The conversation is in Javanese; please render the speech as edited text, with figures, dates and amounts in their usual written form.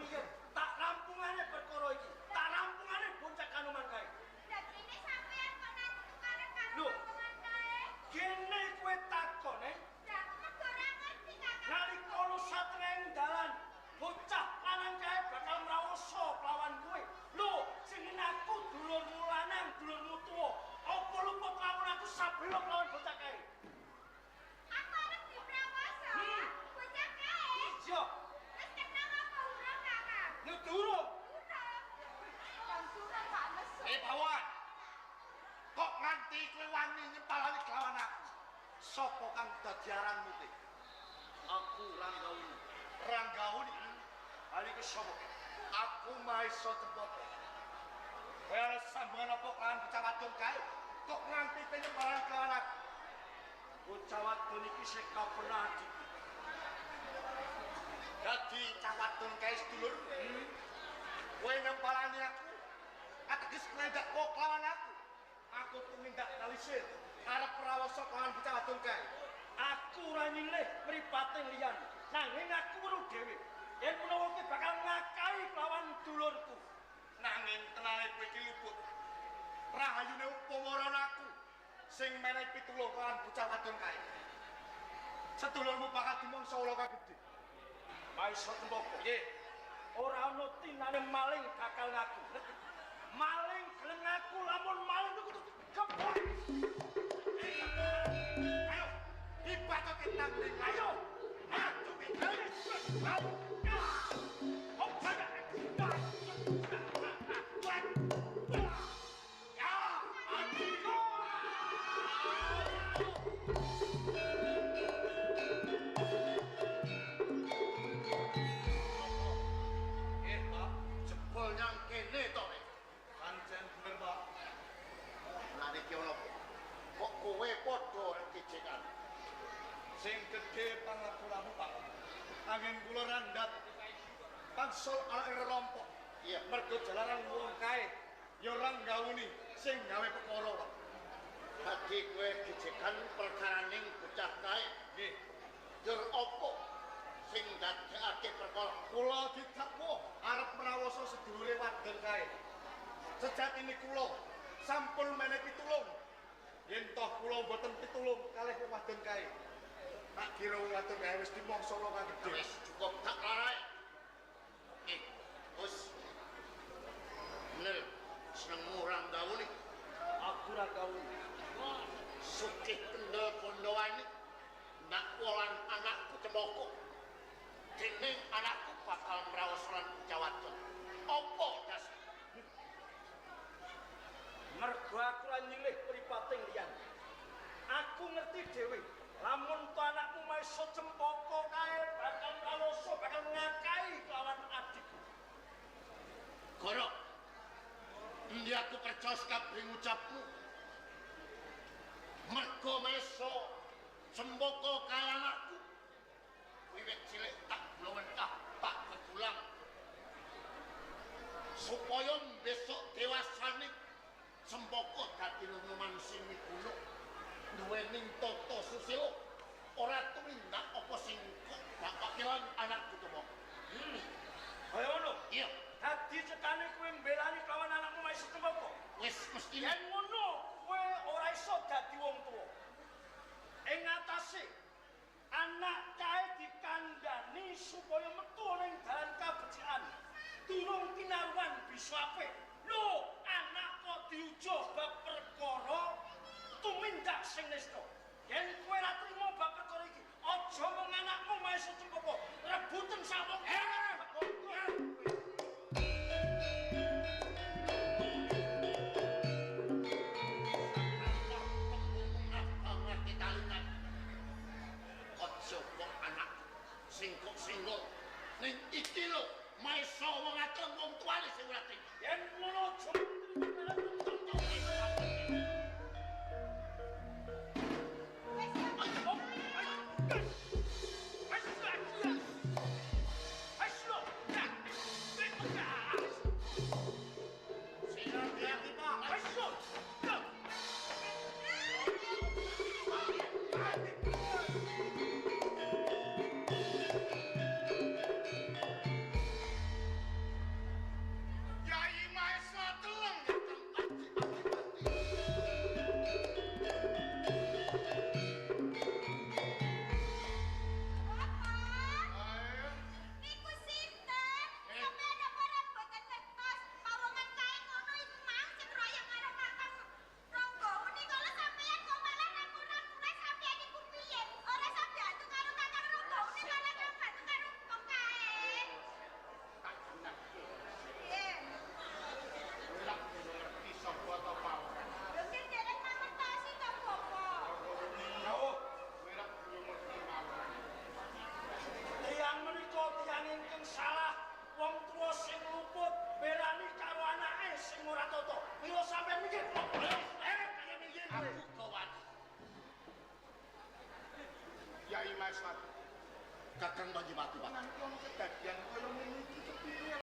minggat tak rampungane perkara iki. Tak rampungane bocah Kanoman kae. Lah kene sampean kok nanti tukaran karo Lho. omongan kae. Kene kowe takon Lah kok ora ngerti kakak. nalika ana satreng dalan bocah lanang kae bakal mrawoso lawan kowe. Lho, jeneng aku dulurmu lanang, dulurmu tuwa. Apa lupa lamun aku sabelok lawan bocah kae? Aku arep diprawoso. Bocah kae. Iya, Wis kenal apa urung kakak? yo durung. Yang durung gak nesu. Bawan. Kok nganti kowe wani nyepalani kelawan aku? Sopo kang dadi aranmu iki? Aku Ranggauni. Ranggauni. Ali ke sopo? Aku Maisa Cempaka. Kowe arep sambungan apa kelawan bocah wadon kae? Kok nganti penyebaran kelawan aku? Bocah wadon iki sing pernah didik. Dadi cah wadon kae sedulur. Kowe nyepalani aku. Ateges kowe ndak kok kelawan aku. Aku tumindak nalisir arep prawoso kelawan bocah wadon kae. Aku ora nyilih mripating liyan, nanging aku weruh dhewe. Yen menawa ki bakal ngakai lawan dulurku. Nanging tenane kowe iki luput. Rahayune upamaran aku sing menehi pitulung kelawan bocah wadon kae. Sedulurmu bakal dimangsa ula gede. Maisa Cempaka. Nggih. Ora ana tinane maling bakal ngaku. Maling gelem ngaku lamun maling kudu kebon. Ayo, dibatoke nang ning. Ayo. Maju iki. Jebol nyang kene to, Pak. Pancen bener, Pak. Lah iki ono kok kowe padha kejekan. Sing gedhe pangapuramu, Pak. Angin kula randhat. Pangsol anake rerompok. Iya, mergo jalaran wong kae ya Ranggauni sing gawe perkara, Pak. Dadi kowe gejekan perkaraning bocah kae. Nggih. Dur apa sing dadekake perkara? Kula didakwa arep mrawoso sedulure wadon kae. Sejatine kula sampun menehi pitulung. Yen toh kula mboten pitulung kalih wong wadon kae. Tak kira wong wadon kae wis dimangsa kang gedhe. Wis cukup tak larai. Wis. Bener, senengmu Ranggauni. Aku Ranggauni. Sukih kendel pondowani nak wolan anakku Cempaka. Dening anakku bakal mrawosan bocah wadon. Apa dasar? Mergo aku ora nyilih mripating liyan. Aku ngerti dhewe, lamun to anakmu Maisa Cempaka kae bakal mrawoso, bakal ngakai lawan adikku. Goro. Endi aku percaya kabeh ngucapmu. Mergo Maisa Cempaka kae anakku. Wiwit cilik tak blowentah tak kegulang. Supaya besok dewasane Cempaka dadi luman sing miguna. Duweni tata susila ora tumindak apa sing bapak kelan anakku to, Pak. Kaya ngono. Iya. Dadi cekane kowe mbelani kawan anakmu Maisa Cempaka. Wis mesti Yen ngono, kowe ora iso dadi wong tuwa. Ing atase anak kae dikandhani supaya metu ning dalan kabecikan. Durung kinaruan bisa apik. Lho, anak kok diujo bab perkara tumindak sing nista. Yen kowe ora trimo bab perkara iki, aja mung anakmu Maisa Cempaka rebuten sawung. Singkok ning iki lho Maisa wong atuh wong tuane sing ora trimo. Yen ngono aja Aswad. Kakang bagi mati, Pak. Nang kono kedadian kaya ngene iki kepiye